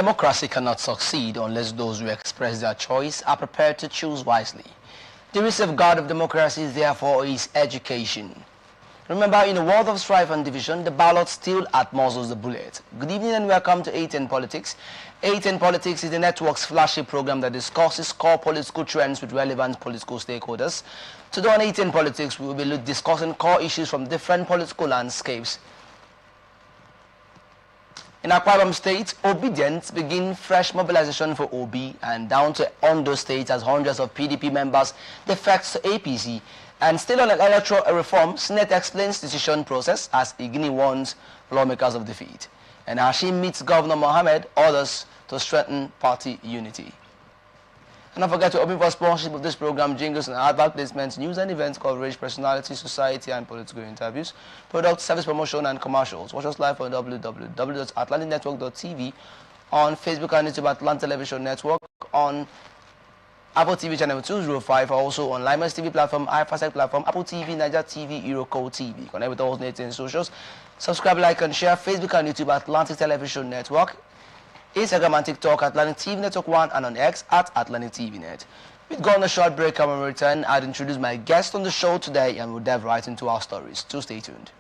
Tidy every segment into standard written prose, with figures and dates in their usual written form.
Democracy cannot succeed unless those who express their choice are prepared to choose wisely. The safeguard of democracy, therefore, is education. Remember, in a world of strife and division, the ballot still outmuscles the bullet. Good evening and welcome to Atn Politics. Atn Politics is the network's flagship program that discusses core political trends with relevant political stakeholders. Today on Atn Politics, we will be discussing core issues from different political landscapes. In Akwa Ibom State, obedience begin fresh mobilization for OB, and down to Ondo State as hundreds of PDP members defect to APC. And still on electoral reform, Senate explains decision process as Igini warns lawmakers of defeat. And Hashim meets Governor Mohammed, orders to strengthen party unity. And don't forget to open for sponsorship of this program, jingles and advert placements, news and events coverage, personality, society and political interviews, product, service promotion and commercials. Watch us live on www.atlanticnetwork.tv, on Facebook and YouTube Atlantic Television Network, on Apple TV channel 205, also on Limas TV platform, iFastech platform, Apple TV, Niger TV, Eurocode TV. Connect with all Nathan socials. Subscribe, like and share Facebook and YouTube Atlantic Television Network. Instagram and TikTok Atlantic TV Network 1 and on X at Atlantic TV Net. We've gone a short break and when we return, I'd introduce my guest on the show today and we'll dive right into our stories. So stay tuned.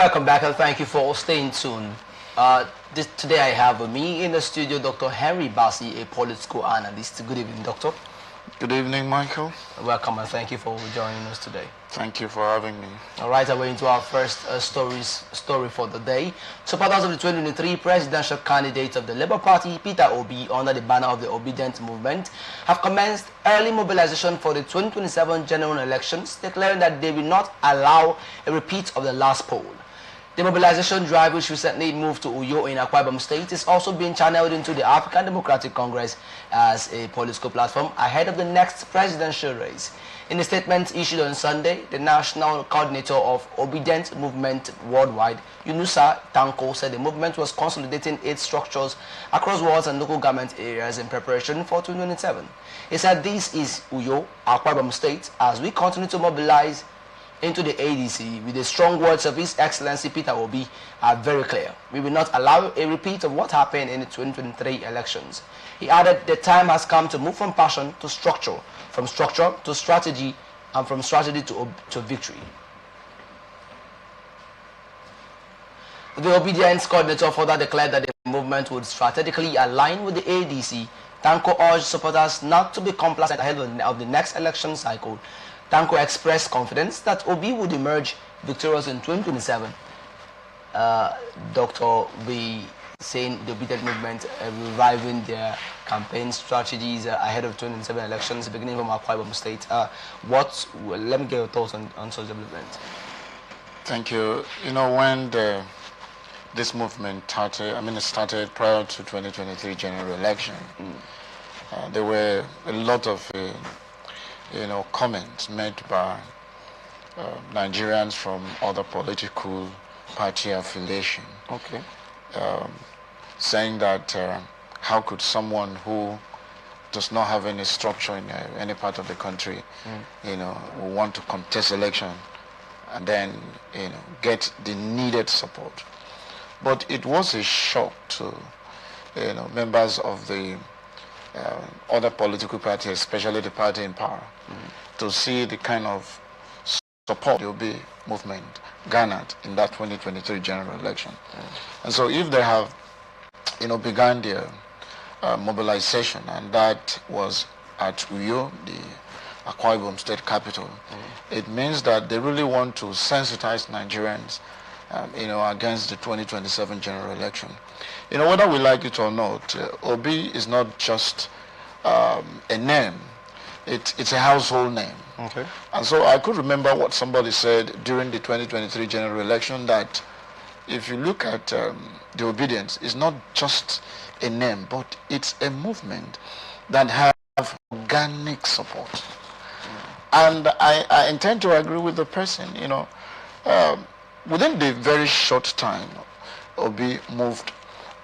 Welcome back and thank you for staying tuned. Today I have with me in the studio Dr. Henry Bassi, a political analyst. Good evening, Doctor. Good evening, Michael. Welcome and thank you for joining us today. Thank you for having me. All right, we're into our first story for the day. Supporters of the 2023 presidential candidate of the Labour Party, Peter Obi, under the banner of the Obedient Movement, have commenced early mobilization for the 2027 general elections, declaring that they will not allow a repeat of the last poll. The mobilization drive, which recently moved to Uyo in Akwa Ibom State, is also being channeled into the African Democratic Congress as a political platform ahead of the next presidential race. In a statement issued on Sunday, the national coordinator of Obedient Movement Worldwide, Yunusa Tanko, said the movement was consolidating its structures across wards and local government areas in preparation for 2027. He said this is Uyo, Akwa Ibom State, as we continue to mobilize into the ADC with the strong words of His Excellency Peter Obi are very clear. We will not allow a repeat of what happened in the 2023 elections. He added the time has come to move from passion to structure, from structure to strategy, and from strategy to victory. The Obedience coordinator further declared that the movement would strategically align with the ADC. Tanko urged supporters not to be complacent ahead of the next election cycle. Tanko expressed confidence that Obi would emerge victorious in 2027. Dr. B saying the Obedient Movement reviving their campaign strategies ahead of 2027 elections, beginning from Akwa Ibom State. Let me get your thoughts on such development. Thank you. You know, when this movement started, it started prior to 2023 general election. There were a lot of comments made by Nigerians from other political party affiliation. Okay. Saying that how could someone who does not have any structure in any part of the country, want to contest election and then, get the needed support. But it was a shock to, members of the other political parties, especially the party in power, to see the kind of support the Obi movement garnered in that 2023 general election. And so if they have, begun their mobilization, and that was at Uyo, the Akwa Ibom state capital, it means that they really want to sensitize Nigerians, against the 2027 general election. Whether we like it or not, Obi is not just a name, it's a household name. Okay. And so I could remember what somebody said during the 2023 general election, that if you look at the Obedience, it's not just a name, but it's a movement that have organic support. And I intend to agree with the person, within the very short time, Obi moved,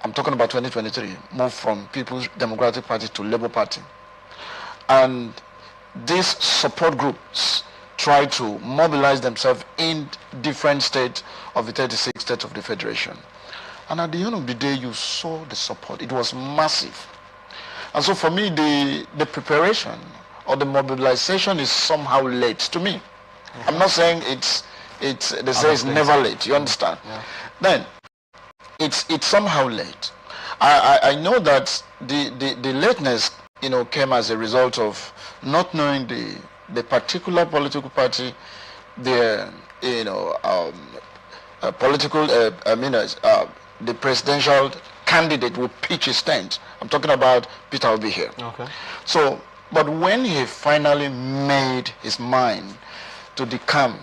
I'm talking about 2023, moved from People's Democratic Party to Labour Party. And these support groups try to mobilize themselves in different states of the 36 states of the Federation. And at the end of the day, you saw the support. It was massive. And so for me, the preparation or the mobilization is somehow late to me. I'm not saying they say it's never late, you understand? Yeah. Then it's somehow late. I know that the lateness came as a result of not knowing the particular political party, the the presidential candidate will pitch his tent. I'm talking about Peter Obi here. Okay. So, but when he finally made his mind to come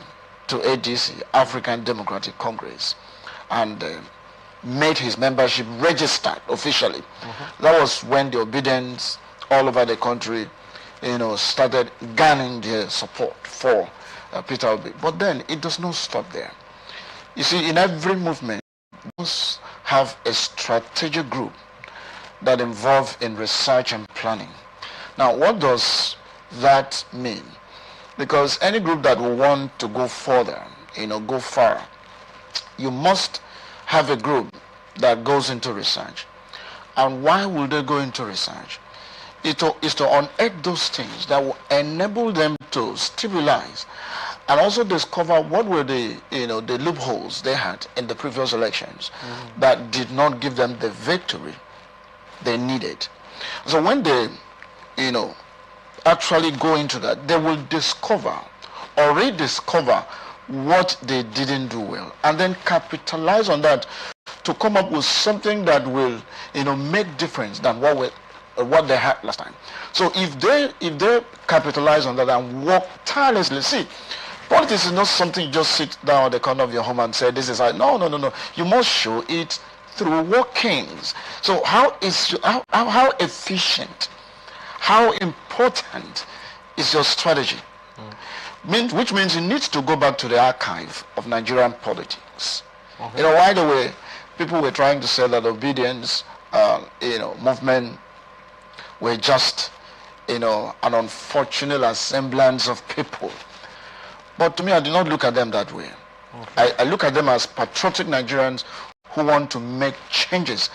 to ADC, African Democratic Congress, and made his membership registered officially, that was when the Obedience all over the country, started gaining their support for Peter Obi. But then it does not stop there. You see, in every movement, you must have a strategic group that involved in research and planning. Now, what does that mean? Because any group that will want to go further, go far, you must have a group that goes into research. And why will they go into research? It is to unearth those things that will enable them to stabilize and also discover what were the the loopholes they had in the previous elections that did not give them the victory they needed. So when they actually go into that, they will discover or rediscover what they didn't do well, and then capitalize on that to come up with something that will make difference than what they had last time. So if they capitalize on that and work tirelessly, see, politics is not something you just sit down at the corner of your home and say this is no. You must show it through workings. So how efficient, how important is your strategy? Which means you need to go back to the archive of Nigerian politics. Right away, people were trying to say that obedience, movement were just, an unfortunate assemblance of people. But to me, I do not look at them that way. I look at them as patriotic Nigerians who want to make changes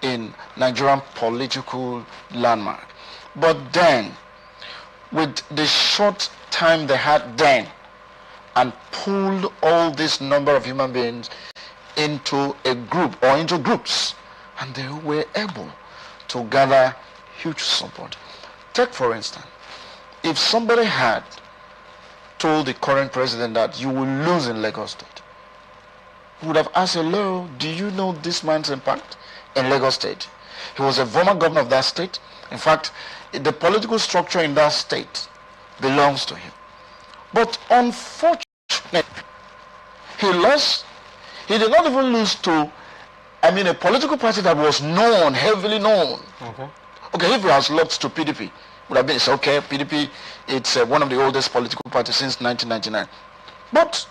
in Nigerian political landmark. But then, with the short time they had then, and pulled all this number of human beings into a group or into groups, and they were able to gather huge support. Take for instance, if somebody had told the current president that you will lose in Lagos State, he would have asked, hello, do you know this man's impact in Lagos State? He was a former governor of that state. In fact, the political structure in that state belongs to him. But unfortunately, he lost. He did not even lose to, a political party that was known, heavily known. Okay, if he has lost to PDP, would have been, it's okay, PDP, it's one of the oldest political parties since 1999. But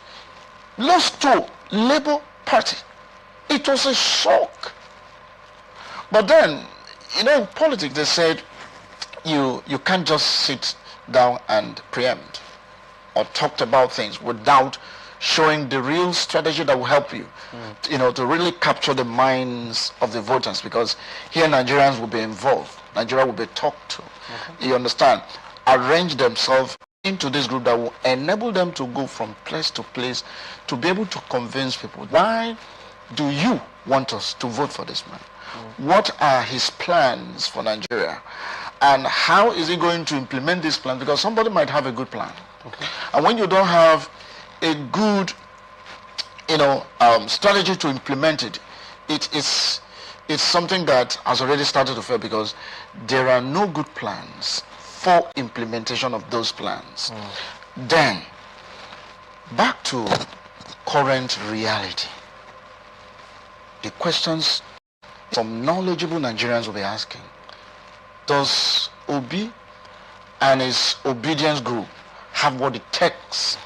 lost to Labour Party. It was a shock. But then, in politics, they said, you can't just sit down and preempt or talk about things without showing the real strategy that will help you, to really capture the minds of the voters, because here Nigerians will be involved. Nigeria will be talked to. You understand? Arrange themselves into this group that will enable them to go from place to place to be able to convince people. Why do you want us to vote for this man? What are his plans for Nigeria? And how is he going to implement this plan? Because somebody might have a good plan. And when you don't have a good, strategy to implement it, it's something that has already started to fail, because there are no good plans for implementation of those plans. Then, back to current reality. The questions some knowledgeable Nigerians will be asking: does Obi and his obedience group have what it takes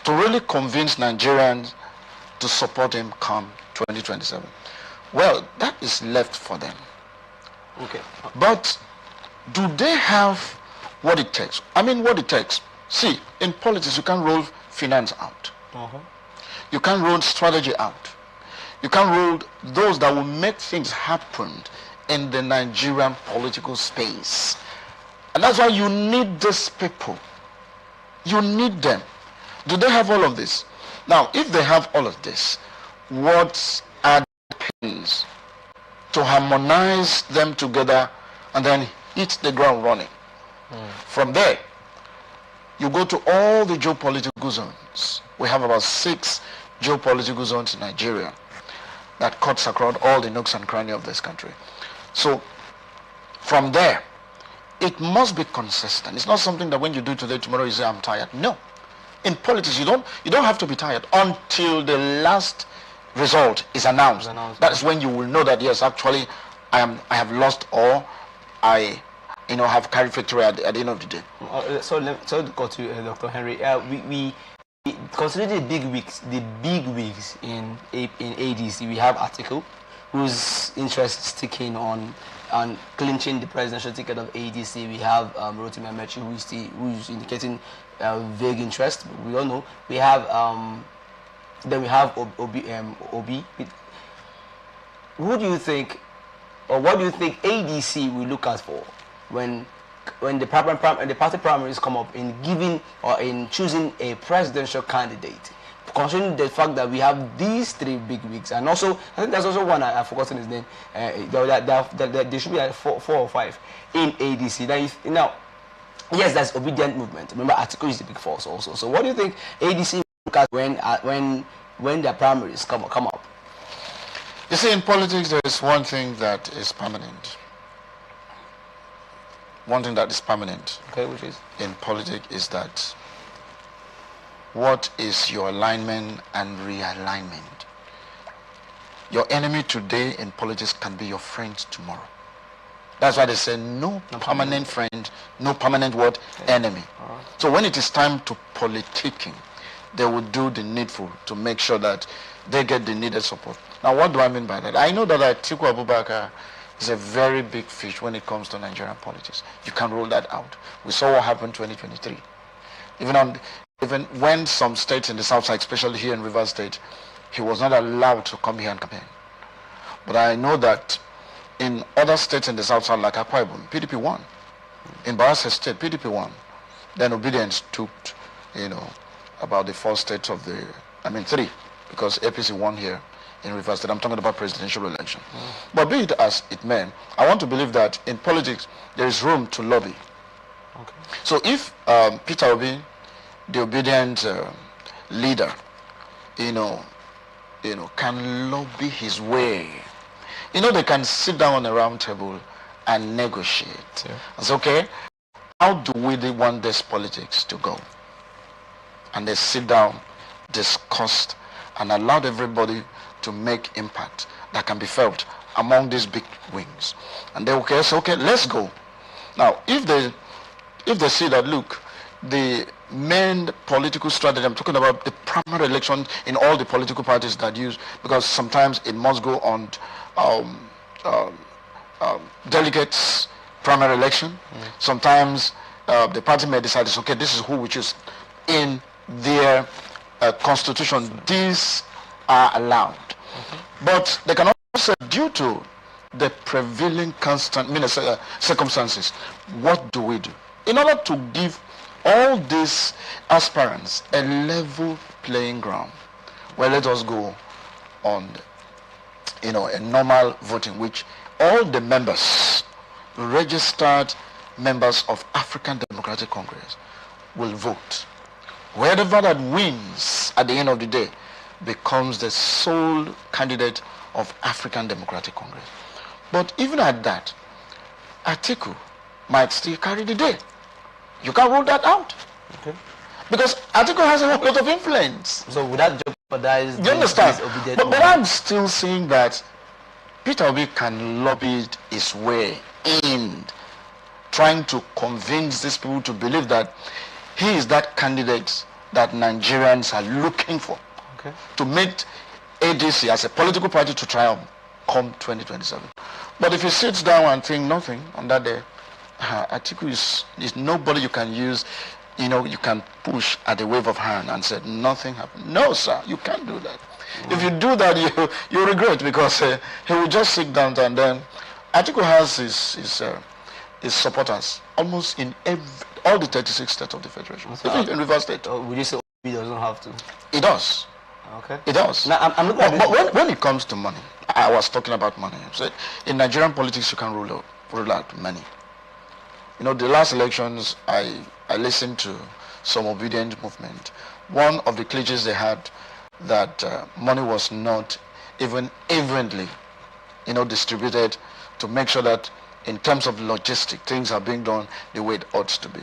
to really convince Nigerians to support him come 2027? Well, that is left for them. But do they have what it takes? What it takes. See, in politics, you can't roll finance out. You can't roll strategy out. You can't roll those that will make things happen in the Nigerian political space. And that's why you need these people. You need them. Do they have all of this? Now, if they have all of this, what are the pins to harmonize them together and then hit the ground running? From there, you go to all the geopolitical zones. We have about 6 geopolitical zones in Nigeria that cuts across all the nooks and crannies of this country. So, from there, it must be consistent. It's not something that when you do today, tomorrow you say, I'm tired. No. In politics, you don't have to be tired until the last result is announced. That's when you will know that, yes, actually, I have lost, or I have carried victory at the end of the day. So go to Dr. Henry. We consider the big wigs in ADC. We have Article, whose interest is sticking on clinching the presidential ticket of ADC. We have Rotimi Amechi, who's indicating vague interest. But we all know. We have then we have Obi. Who do you think, or what do you think ADC will look out for when when the party primaries come up in giving or in choosing a presidential candidate, considering the fact that we have these three big wigs, and also I think there's also one I've forgotten his name. There should be like four or five in ADC. Now, yes, that's obedient movement. Remember, Atiku is the big force also. So, what do you think ADC look at when their primaries come up? You see, in politics, there is one thing that is permanent. One thing that is permanent. Okay, which is? In politics is that what is your alignment and realignment? Your enemy today in politics can be your friend tomorrow. That's why they say no permanent friend, no permanent what? Enemy. So when it is time to politicking, they will do the needful to make sure that they get the needed support. Now, what do I mean by that? I know that Atiku Abubakar is a very big fish when it comes to Nigerian politics. You can rule that out. We saw what happened in 2023. Even when some states in the south side, especially here in Rivers State, he was not allowed to come here and campaign. But I know that in other states in the south side, like Akwa Ibom, PDP won. In Bayelsa State, PDP won. Then obedience took, about the 4 states of three, because APC won here in Rivers State. I'm talking about presidential election. But be it as it may, I want to believe that in politics, there is room to lobby. Okay. So if Peter Obi, the obedient leader, can lobby his way, they can sit down on a round table and negotiate. Yeah. It's okay. How do we want this politics to go? And they sit down, discuss, and allow everybody to make impact that can be felt among these big wings. And they say, okay, let's go. Now, if they see that, look, the main political strategy, I'm talking about the primary election in all the political parties that use, because sometimes it must go on delegates primary election. Sometimes the party may decide, okay, this is who we choose. In their constitution, these are allowed. But they can also, due to the prevailing circumstances, what do we do? In order to give all these aspirants a level playing ground, well, let us go on, a normal voting, which all the members, registered members of African Democratic Congress, will vote. Whoever that wins at the end of the day becomes the sole candidate of African Democratic Congress. But even at that, Atiku might still carry the day. You can't rule that out. Okay. Because Atiku has a lot of influence. So would that jeopardize? You understand? But I'm still saying that Peter Obi can lobby his way in trying to convince these people to believe that he is that candidate that Nigerians are looking for. Okay. To make ADC as a political party to triumph come 2027. But if he sits down and think nothing on that day, Atiku is nobody you can use, you can push at a wave of hand and say nothing happened. No, sir, you can't do that. If you do that, you regret, because he will just sit down, and then Atiku has his supporters almost in all the 36 states of the Federation. Even in Rivers State. Would you say he doesn't have to? It does. Okay. It does. Now, I'm looking at but when it comes to money, I was talking about money. So in Nigerian politics, you can rule out money. The last elections, I listened to some obedient movement. One of the cliches they had that money was not even evenly, distributed to make sure that in terms of logistic, things are being done the way it ought to be.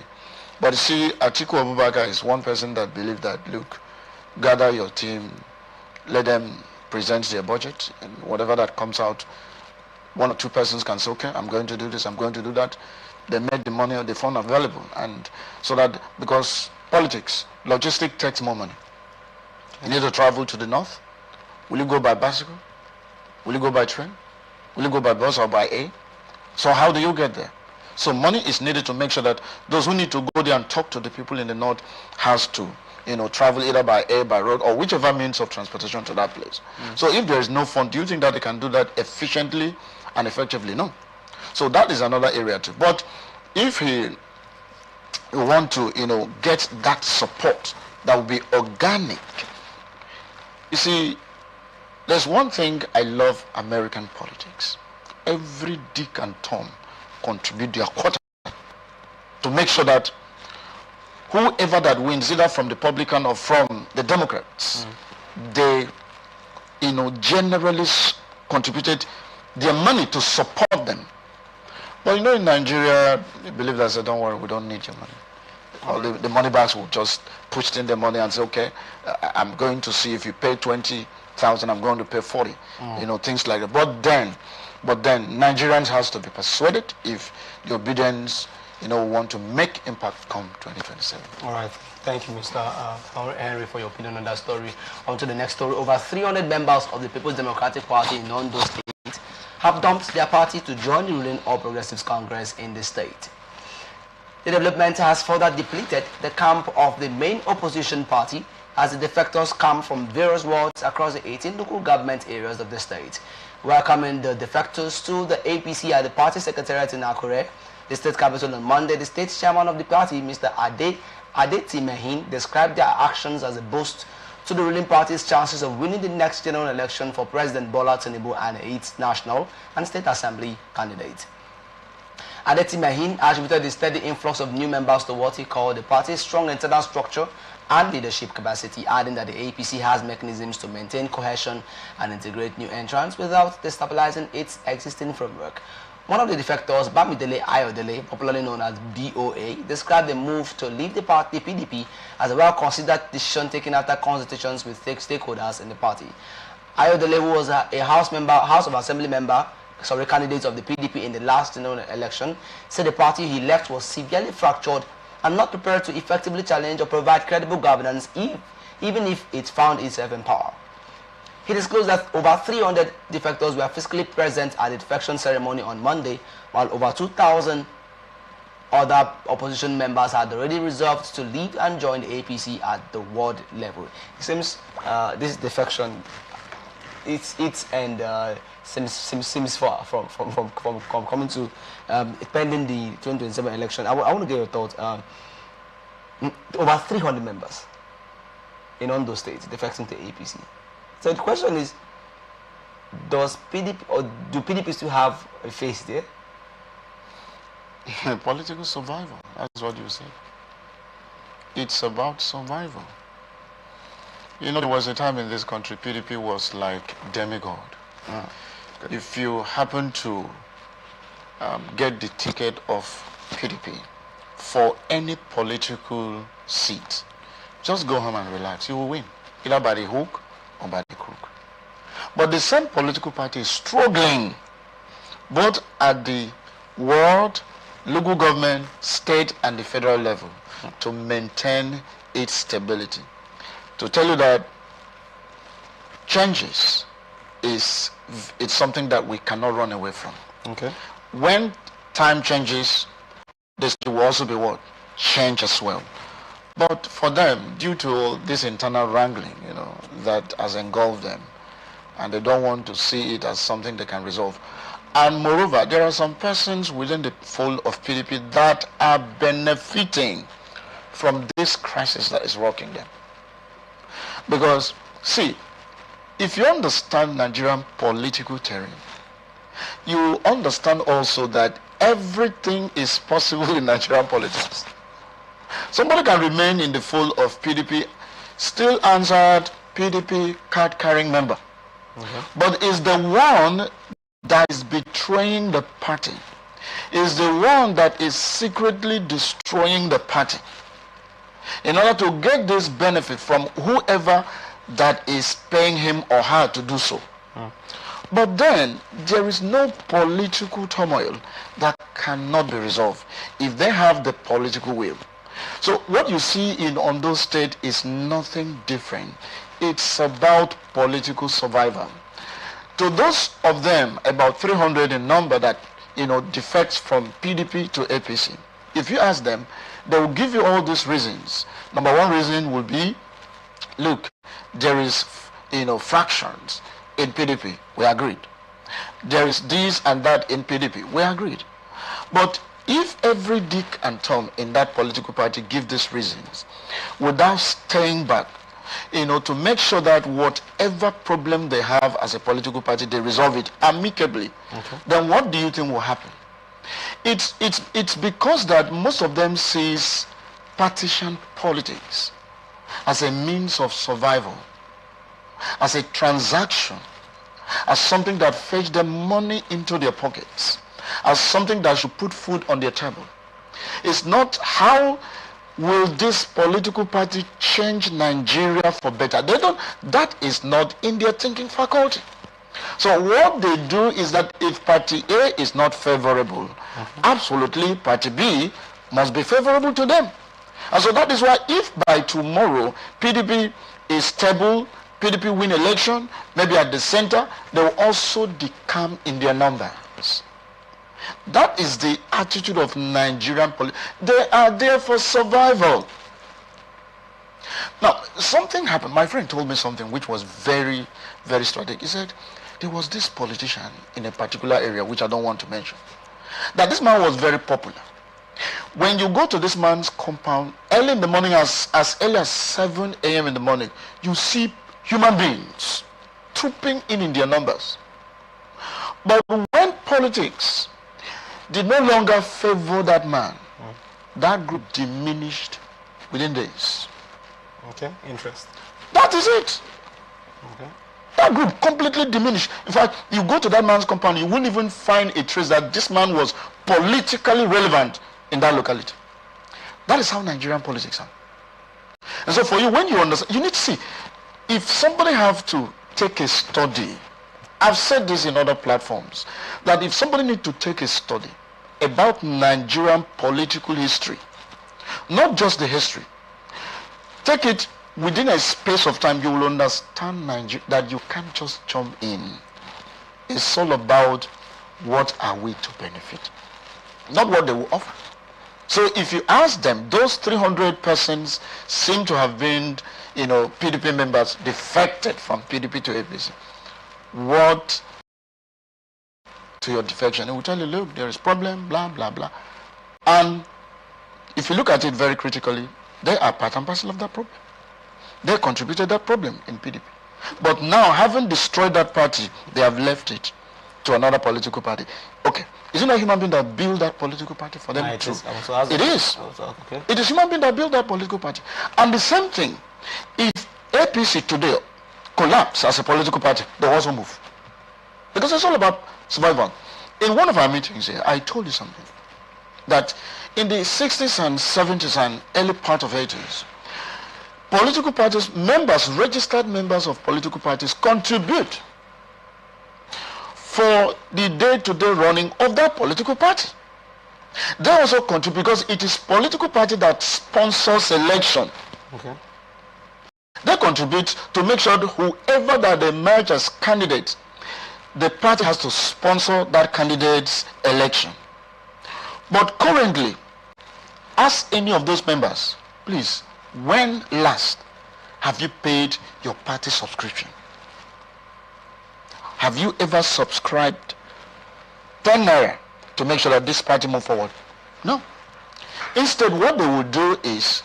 But you see, Atiku Abubakar is one person that believes that, look, gather your team, let them present their budget, and whatever that comes out, 1 or 2 persons can say, okay, I'm going to do this, I'm going to do that. They make the money or the fund available. And so that, because politics, logistic takes more money. You need to travel to the north. Will you go by bicycle? Will you go by train? Will you go by bus or by air? So how do you get there? So money is needed to make sure that those who need to go there and talk to the people in the north has to, travel either by air, by road, or whichever means of transportation to that place. So if there is no fund, do you think that they can do that efficiently and effectively? No. So that is another area too. But if he want to, get that support that will be organic. You see, there's one thing I love American politics. Every Dick and Tom contribute their quarter to make sure that whoever that wins, either from the Republican or from the Democrats, they, generally contributed their money to support them. But in Nigeria, they believe that, say, don't worry, we don't need your money. Or the money bags will just push in the money and say, okay, I'm going to see if you pay 20,000, I'm going to pay 40. Things like that. But then Nigerians has to be persuaded if the obedience, want to make impact come 2027. All right. Thank you, Mr. Henry, for your opinion on that story. On to the next story. Over 300 members of the People's Democratic Party in Ondo State have dumped their party to join the ruling All Progressives Congress in the state. The development has further depleted the camp of the main opposition party as the defectors come from various wards across the 18 local government areas of the state. Welcoming the defectors to the APC at the party secretariat in Akure, the state capital, on Monday, the state chairman of the party, Mr. Atn Mehin, described their actions as a boost to the ruling party's chances of winning the next general election for President Bola Tinubu and its national and state assembly candidates. Atn Mehin attributed the steady influx of new members to what he called the party's strong internal structure and leadership capacity, adding that the APC has mechanisms to maintain cohesion and integrate new entrants without destabilizing its existing framework. One of the defectors, Bamidele Ayodele, popularly known as BOA, described the move to leave the party PDP as a well-considered decision taken after consultations with stakeholders in the party. Ayodele, who was a House of Assembly candidate of the PDP in the last general election, said the party he left was severely fractured and not prepared to effectively challenge or provide credible governance even if it found itself in power. He disclosed that over 300 defectors were physically present at the defection ceremony on Monday, while over 2,000 other opposition members had already resolved to leave and join the APC at the ward level. It seems this defection, seems far from coming to pending the 2027 election. I want to get your thoughts. Over 300 members in Ondo State defecting to APC. So the question is, does PDP or do PDP still have a face there? Political survival, that's what you say. It's about survival. There was a time in this country, PDP was like demigod. If you happen to get the ticket of PDP for any political seat, just go home and relax. You will win, either by the hook or by the crook. But the same political party is struggling both at the world, local government, state and the federal level to maintain its stability. To tell you that changes it's something that we cannot run away from. Okay. When time changes, this will also be what? Change as well. But for them, due to this internal wrangling, that has engulfed them, and they don't want to see it as something they can resolve. And moreover, there are some persons within the fold of PDP that are benefiting from this crisis that is rocking them. Because, see, if you understand Nigerian political terrain, you understand also that everything is possible in Nigerian politics. Somebody can remain in the fold of PDP, still answered PDP card-carrying member, but is the one that is betraying the party, is the one that is secretly destroying the party in order to get this benefit from whoever that is paying him or her to do so. But then there is no political turmoil that cannot be resolved if they have the political will. So what you see in Ondo State is nothing different. It's about political survival. To those of them, about 300 in number, that defects from PDP to APC, if you ask them, they will give you all these reasons. Number one reason will be, look, there is fractions in PDP. We agreed. There is this and that in PDP. We agreed. But if every Dick and Tom in that political party give these reasons without staying back, to make sure that whatever problem they have as a political party, they resolve it amicably, then what do you think will happen? It's because that most of them sees partisan politics as a means of survival, as a transaction, as something that fetch them money into their pockets, as something that should put food on their table. It's not how will this political party change Nigeria for better. That is not in their thinking faculty. So what they do is that if party A is not favorable, absolutely party B must be favorable to them. And so that is why if by tomorrow PDP is stable, PDP win election, maybe at the center, they will also decamp in their numbers. That is the attitude of Nigerian politics. They are there for survival. Now, something happened. My friend told me something which was very, very strategic. He said, there was this politician in a particular area, which I don't want to mention, that this man was very popular. When you go to this man's compound, early in the morning, as early as 7 a.m. in the morning, you see human beings trooping in their numbers. But when politics did no longer favor that man, that group diminished within days. Okay, interest. That is it. Okay. That group completely diminished. In fact, you go to that man's compound, you wouldn't even find a trace that this man was politically relevant in that locality. That is how Nigerian politics are. And so for you, when you understand, you need to see, if somebody have to take a study, I've said this in other platforms, that if somebody need to take a study about Nigerian political history, not just the history, take it within a space of time, you will understand that you can't just jump in. It's all about what are we to benefit, not what they will offer. So if you ask them, those 300 persons seem to have been, PDP members defected from PDP to APC. What to your defection? It will tell you, look, there is problem, blah, blah, blah. And if you look at it very critically, they are part and parcel of that problem. They contributed that problem in PDP. But now, having destroyed that party, they have left it to another political party. Okay, isn't it a human being that built that political party for them to? It is. Okay. It is human being that built that political party. And the same thing, if APC today collapse as a political party, they will also move. Because it's all about survival. In one of our meetings here, I told you something. That in the 60s and 70s and early part of 80s, political parties, registered members of political parties contribute for the day-to-day running of that political party. They also contribute because it is political party that sponsors election. Okay. They contribute to make sure that whoever that they merge as candidates, the party has to sponsor that candidate's election. But currently, ask any of those members, please, when last have you paid your party subscription? Have you ever subscribed 10 naira to make sure that this party move forward? No. Instead, what they will do is,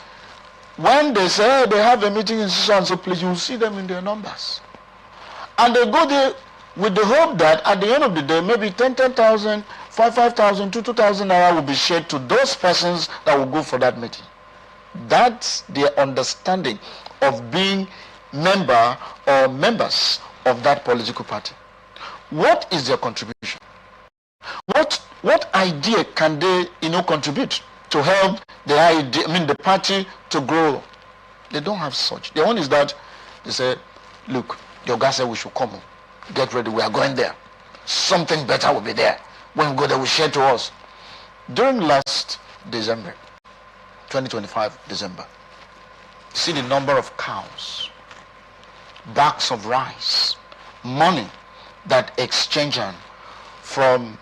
when they say they have a meeting in so and so place, you will see them in their numbers. And they go there with the hope that at the end of the day, maybe 10,000, 5,000, 2,000 naira will be shared to those persons that will go for that meeting. That's their understanding of being member or members of that political party. What is their contribution? What idea can they, contribute to help the party to grow? They don't have such. The one is that they say, look, your guy said we should come. Get ready, we are going there. Something better will be there. When we go there, we share to us. During last December, 2025 December, see the number of cows, bags of rice, money that exchange from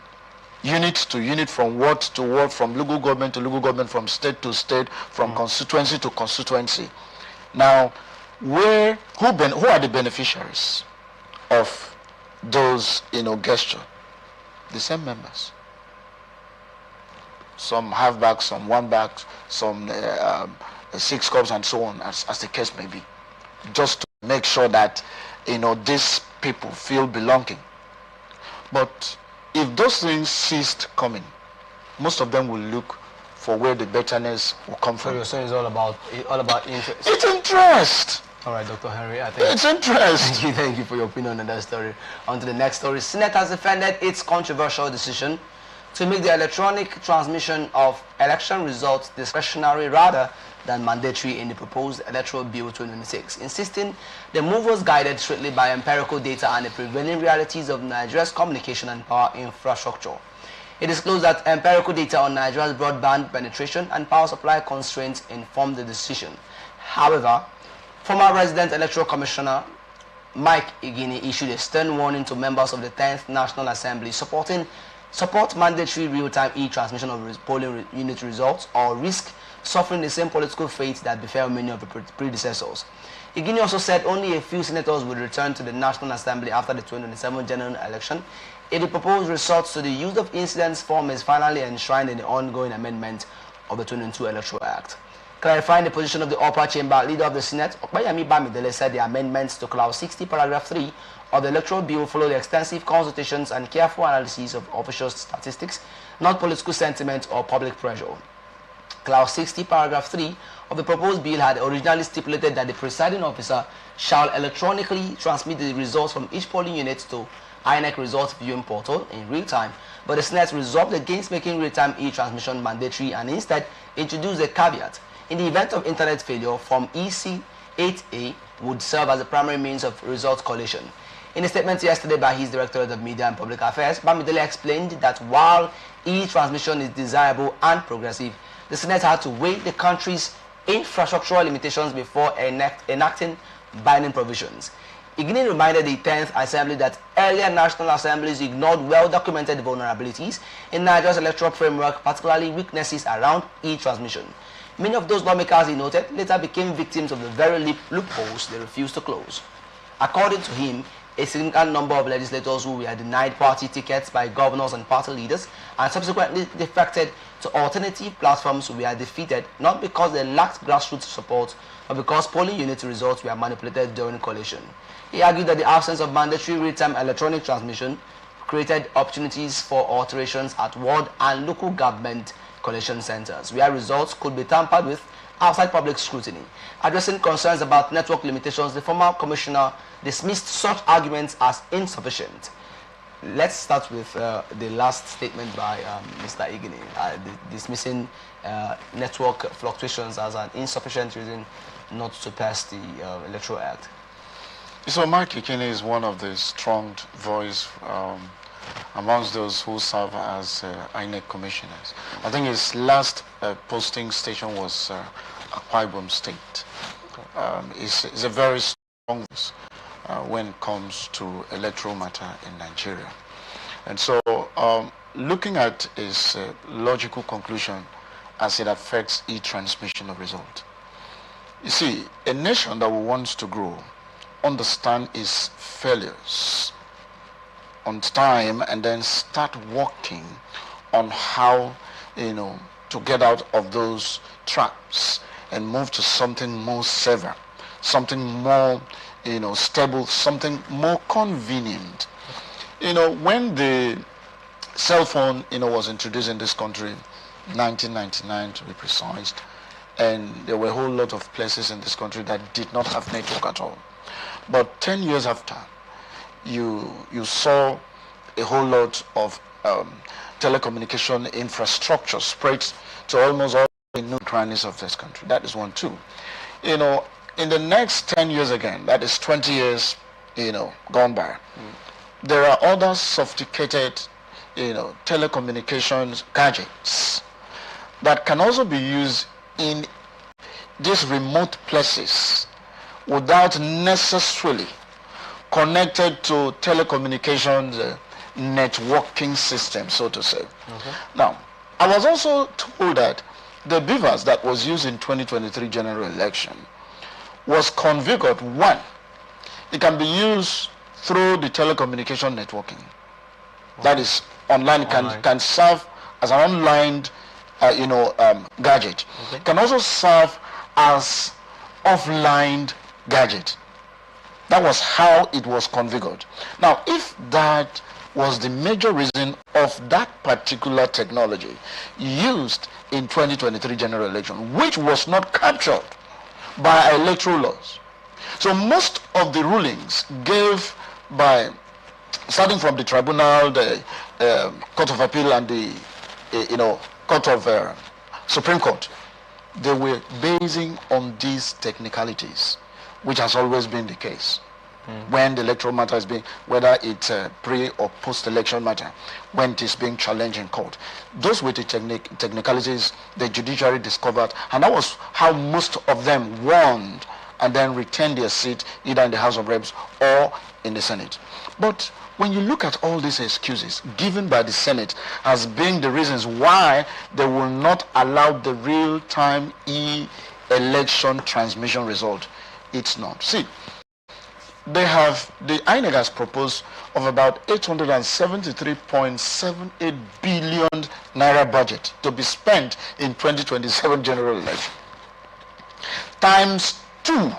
unit to unit, from ward to ward, from local government to local government, from state to state, from constituency to constituency. Now, who are the beneficiaries of those gesture? The same members. some half-bags, some one-bags, some 6 cups and so on, as the case may be, just to make sure that, these people feel belonging. But if those things ceased coming, most of them will look for where the betterness will come from. So you're saying it's all about interest? It's interest. All right, Dr. Henry, I think it's interest. Thank you for your opinion on that story. On to the next story. Senate has defended its controversial decision to make the electronic transmission of election results discretionary rather than mandatory in the proposed Electoral Bill 2026, insisting the move was guided strictly by empirical data and the prevailing realities of Nigeria's communication and power infrastructure. It disclosed that empirical data on Nigeria's broadband penetration and power supply constraints informed the decision. However, former resident Electoral Commissioner Mike Igini issued a stern warning to members of the 10th National Assembly support mandatory real-time e-transmission of polling unit results or risk suffering the same political fate that befell many of the predecessors. Igini also said only a few senators would return to the National Assembly after the 2027 general election if the proposed resorts to the use of incidence form is finally enshrined in the ongoing amendment of the 2022 Electoral Act. Clarifying the position of the upper chamber, leader of the Senate, Okpayami Bamidele, said the amendments to Clause 60, paragraph 3 of the Electoral Bill follow the extensive consultations and careful analysis of official statistics, not political sentiment or public pressure. Clause 60, paragraph 3 of the proposed bill had originally stipulated that the presiding officer shall electronically transmit the results from each polling unit to INEC results viewing portal in real time, but the Senate resolved against making real-time e-transmission mandatory and instead introduced a caveat. In the event of internet failure, Form EC 8A would serve as the primary means of result collation. In a statement yesterday by his Directorate of Media and Public Affairs, Bamidele explained that while e-transmission is desirable and progressive, the Senate had to weigh the country's infrastructural limitations before enacting binding provisions. Igini reminded the 10th Assembly that earlier national assemblies ignored well-documented vulnerabilities in Nigeria's electoral framework, particularly weaknesses around e-transmission. Many of those lawmakers, he noted, later became victims of the very loopholes they refused to close. According to him, a significant number of legislators who were denied party tickets by governors and party leaders and subsequently defected to alternative platforms were defeated not because they lacked grassroots support, but because polling unit results were manipulated during collation. He argued that the absence of mandatory real-time electronic transmission created opportunities for alterations at ward and local government collation centers, where results could be tampered with outside public scrutiny. Addressing concerns about network limitations, the former commissioner dismissed such arguments as insufficient. Let's start with the last statement by Mr. Igini, dismissing network fluctuations as an insufficient reason not to pass the Electoral Act. So Mike Igini is one of the strong voice amongst those who serve as INEC commissioners. I think his last posting station was Akwa Ibom State. He's a very strong voice when it comes to electoral matter in Nigeria. And so looking at his logical conclusion as it affects e-transmission of result. You see, a nation that wants to grow understand its failures on time and then start working on how, to get out of those traps and move to something more severe, something more, stable, something more convenient. When the cell phone, was introduced in this country, 1999 to be precise, and there were a whole lot of places in this country that did not have network at all. But 10 years after, you saw a whole lot of telecommunication infrastructure spread to almost all the new crannies of this country. That is one, too. In the next 10 years again, that is 20 years, gone by, there are other sophisticated, telecommunications gadgets that can also be used in these remote places without necessarily connected to telecommunications networking system, so to say. Okay. Now, I was also told that the beavers that was used in 2023 general election was configured. One, it can be used through the telecommunication networking. Wow. That is online, can serve as an online gadget, can also serve as offline gadget. That was how it was configured. Now, if that was the major reason of that particular technology used in 2023 general election, which was not captured by electoral laws. So most of the rulings gave by, starting from the tribunal, the Court of Appeal and the, Court of Supreme Court, they were basing on these technicalities, which has always been the case. When the electoral matter is being, whether it's pre or post-election matter, when it is being challenged in court. Those were the technicalities the judiciary discovered, and that was how most of them won and then retained their seat either in the House of Reps or in the Senate. But when you look at all these excuses given by the Senate as being the reasons why they will not allow the real-time election transmission result, it's not. See, the INEC has proposed of about 873.78 billion naira budget to be spent in 2027 general election. Times 2,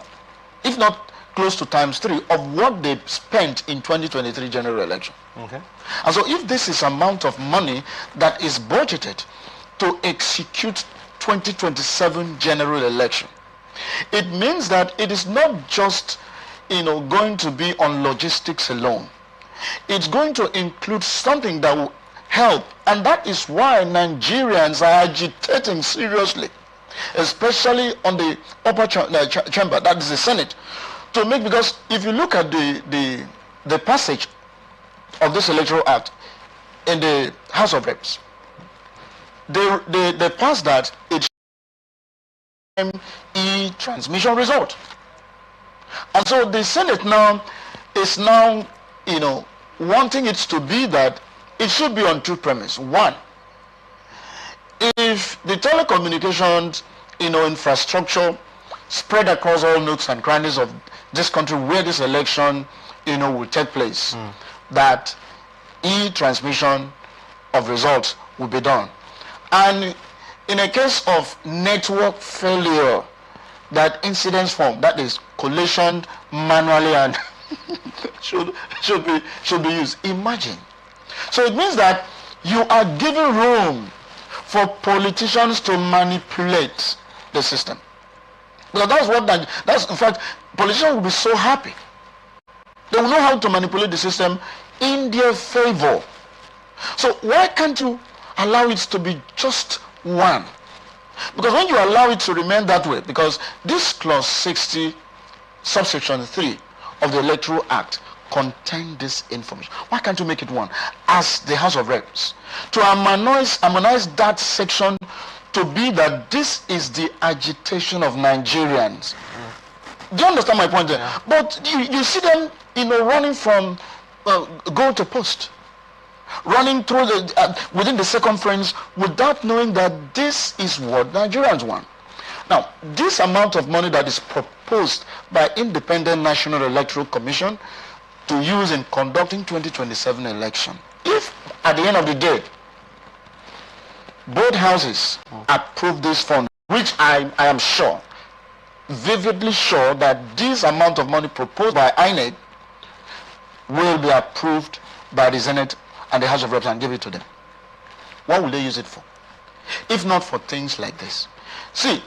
if not close to times 3 of what they spent in 2023 general election. Okay. And so if this is amount of money that is budgeted to execute 2027 general election, it means that it is not just going to be on logistics alone. It's going to include something that will help, and that is why Nigerians are agitating seriously, especially on the upper chamber, that is the Senate, to make, because if you look at the passage of this Electoral Act in the House of Reps, they passed that it's e-transmission result. And so the Senate now is wanting it to be that it should be on two premises. One, if the telecommunications infrastructure spread across all nooks and crannies of this country where this election will take place, that e-transmission of results will be done. And in a case of network failure, that incidents form, that is collation manually and should be used. Imagine. So it means that you are giving room for politicians to manipulate the system. Because that's in fact, politicians will be so happy. They will know how to manipulate the system in their favor. So why can't you allow it to be just one? Because when you allow it to remain that way, because this clause 60, subsection 3 of the Electoral Act contain this information. Why can't you make it one? As the House of Reps, to harmonize that section to be that this is the agitation of Nigerians. Do you understand my point there? Yeah. But you see them, running from goal to post, running through within the circumference without knowing that this is what Nigerians want. Now, this amount of money that is proposed by Independent National Electoral Commission to use in conducting 2027 election, if at the end of the day both houses approve this fund, which I am sure, vividly sure, that this amount of money proposed by INEC will be approved by the Senate and the House of Reps and give it to them. What will they use it for? If not for things like this. See,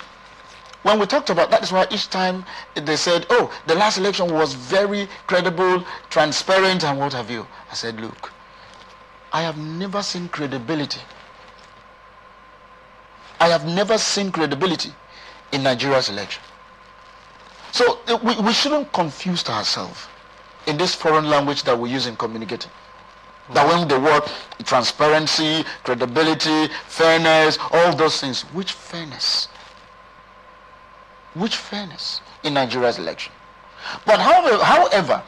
when we talked about that, is why each time they said, oh, the last election was very credible, transparent, and what have you. I said, look, I have never seen credibility. I have never seen credibility in Nigeria's election. So we shouldn't confuse ourselves in this foreign language that we use in communicating. That when the word transparency, credibility, fairness, all those things, which fairness? Which fairness in Nigeria's election? But however,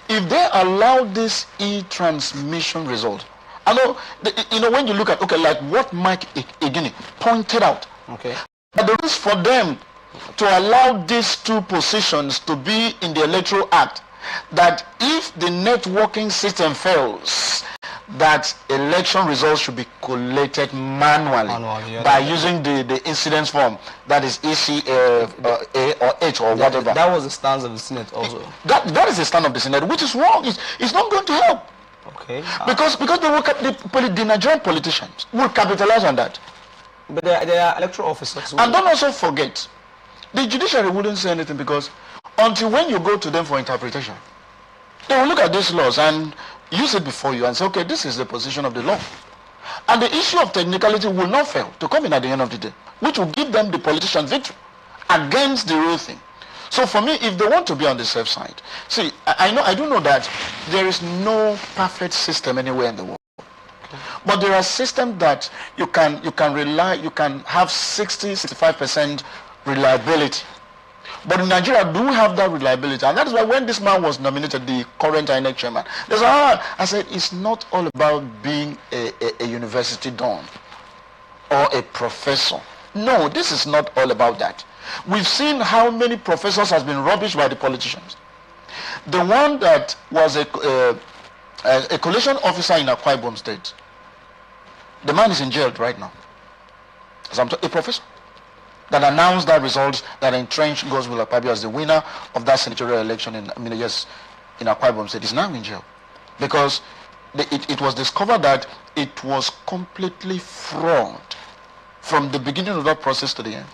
if they allow this e-transmission result, I know, when you look at, like what Mike Igini pointed out, that the risk for them to allow these two positions to be in the Electoral Act that if the networking system fails, that election results should be collated manually by using the incidence form, that is EC A or H or whatever. That was the stance of the Senate also. That is the stand of the Senate, which is wrong. It's not going to help. Okay. Because the Nigerian politicians will capitalize on that. But they are electoral officers. And don't also forget, the judiciary wouldn't say anything, because until when you go to them for interpretation, they will look at these laws and use it before you and say, okay, this is the position of the law. And the issue of technicality will not fail to come in at the end of the day, which will give them, the politicians, victory against the real thing. So for me, if they want to be on the safe side, see, I do know that there is no perfect system anywhere in the world. But there are systems that you can rely, you can have 65% reliability. But in Nigeria, do we have that reliability? And that is why when this man was nominated, the current INEC chairman, they said, I said, it's not all about being a university don or a professor. No, this is not all about that. We've seen how many professors has been rubbished by the politicians. The one that was a collation officer in Akwa Ibom State, the man is in jail right now. As a professor that announced that result that entrenched Godswill Akpabio as the winner of that senatorial election in Akwa Ibom State, is now in jail because it was discovered that it was completely fraud from the beginning of that process to the end.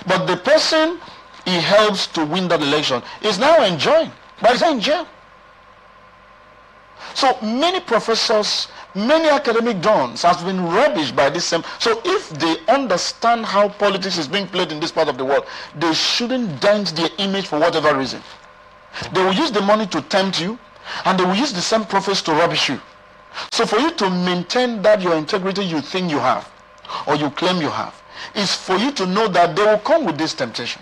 But the person he helps to win that election is now enjoying, but he's not in jail. So many professors, many academic dons has been rubbished by this same. So if they understand how politics is being played in this part of the world, they shouldn't dent their image for whatever reason. They will use the money to tempt you, and they will use the same profits to rubbish you. So for you to maintain that your integrity you think you have, or you claim you have, is for you to know that they will come with this temptation.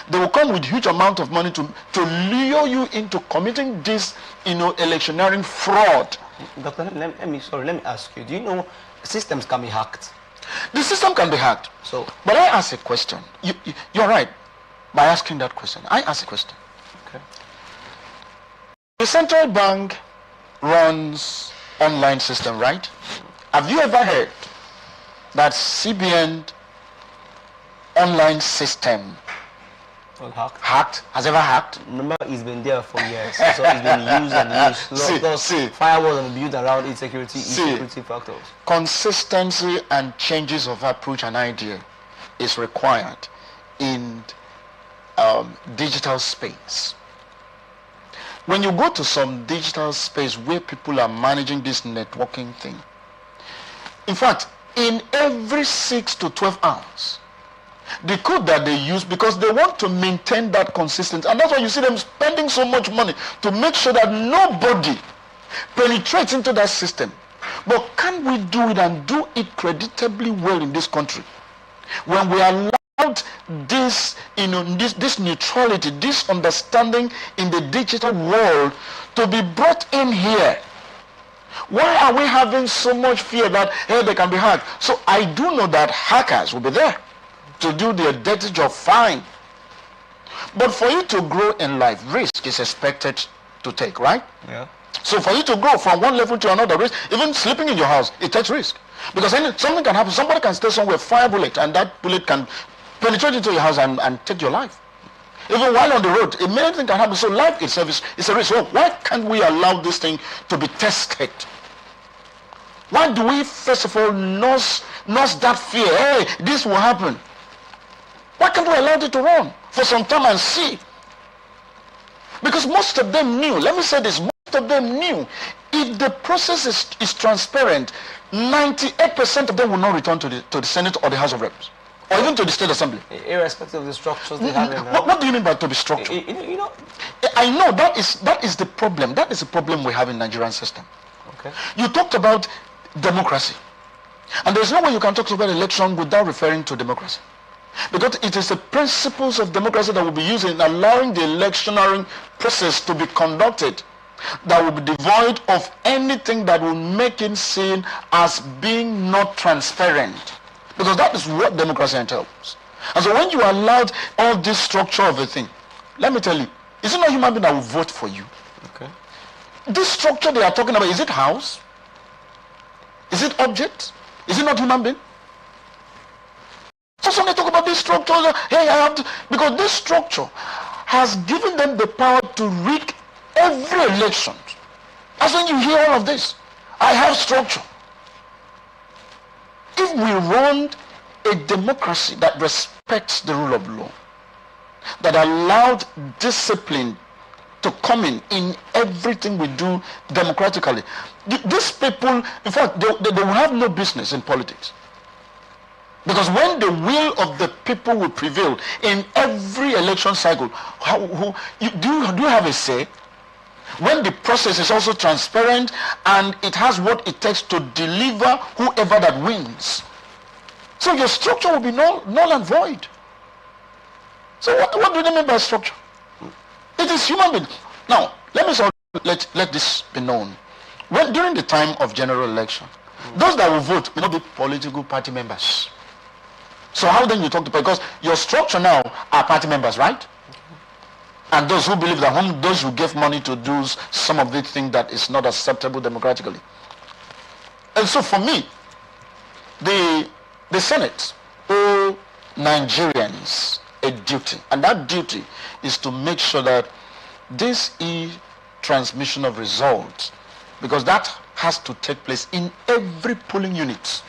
They will come with huge amount of money to lure you into committing this, electioneering fraud. Doctor, let me ask you. Do you know systems can be hacked? The system can be hacked. So, but I ask a question. You're right by asking that question. I ask a question. Okay. The central bank runs online system, right? Have you ever heard that CBN online system hacked? Has ever hacked? Remember, it's been there for years. So it's been used and used. See, firewalls and built around insecurity factors. Consistency and changes of approach and idea is required in digital space. When you go to some digital space where people are managing this networking thing, in fact, in every 6 to 12 hours, the code that they use, because they want to maintain that consistency, and that's why you see them spending so much money to make sure that nobody penetrates into that system. But can we do it and do it creditably well in this country when we allowed this, this neutrality, this understanding in the digital world to be brought in here? Why are we having so much fear that, hey, they can be hacked? So I do know that hackers will be there to do their dirty job fine. But for you to grow in life, risk is expected to take, right? Yeah. So for you to grow from one level to another, risk, even sleeping in your house, it takes risk. Because something can happen. Somebody can stay somewhere, fire a bullet, and that bullet can penetrate into your house and take your life. Even while on the road, anything can happen. So life itself is a risk. So why can't we allow this thing to be tested? Why do we, first of all, nurse that fear? Hey, this will happen. Why can't we allow it to run for some time and see? Because most of them knew, let me say this, most of them knew if the process is transparent, 98% of them will not return to the Senate or the House of Reps, or even to the State Assembly. Irrespective of the structures they have in what do you mean by to be structured? I know that is the problem. That is the problem we have in the Nigerian system. Okay. You talked about democracy. And there's no way you can talk about election without referring to democracy. Because it is the principles of democracy that will be used in allowing the electioneering process to be conducted that will be devoid of anything that will make it seen as being not transparent. Because that is what democracy entails. And so when you allowed all this structure of a thing, let me tell you, Is it not human being that will vote for you? Okay. This structure they are talking about, is it house? Is it object? Is it not human being? So when they talk about this structure, hey, I have to, because this structure has given them the power to rig every election. That's when you hear all of this. I have structure. If we run a democracy that respects the rule of law, that allowed discipline to come in everything we do democratically, these people, in fact, they will have no business in politics. Because when the will of the people will prevail in every election cycle, do you have a say? When the process is also transparent and it has what it takes to deliver whoever that wins. So your structure will be null and void. So what do they mean by structure? It is human being. Now, let this be known. During the time of general election, those that will vote will not be political party members. So how then you talk to, because your structure now are party members, right? And those who believe that those who give money to do some of the things that is not acceptable democratically. And so for me, the Senate owe Nigerians a duty, and that duty is to make sure that this e-transmission of results, because that has to take place in every polling unit.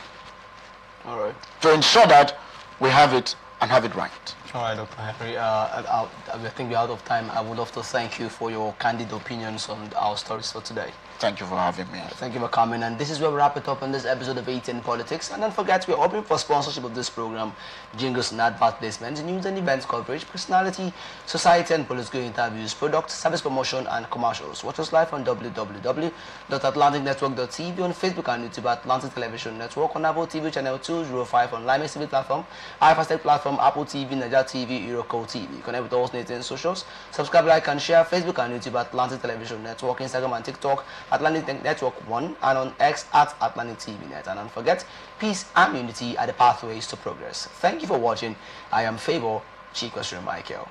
All right. To ensure that we have it and have it right. All right, Dr. Henry. I think we're out of time. I would love to thank you for your candid opinions on our stories for today. Thank you for having me. Thank you for coming, and this is where we wrap it up on this episode of Atn Politics. And don't forget, we're open for sponsorship of this program, jingles and advert placements, news and events coverage, personality, society and political interviews, product, service promotion, and commercials. Watch us live on www.atlanticnetwork.tv, on Facebook and YouTube at Atlantic Television Network, on Apple TV channel 205, on Lime TV platform, iFastech platform, Apple TV, Nigeria TV, Euroco TV. Connect with all Atn socials. Subscribe, like, and share. Facebook and YouTube at Atlantic Television Network, Instagram and TikTok Atlantic Network 1, and on X at Atlantic TV Net. And don't forget, peace and unity are the pathways to progress. Thank you for watching. I am Favor Chikwasiri Michael.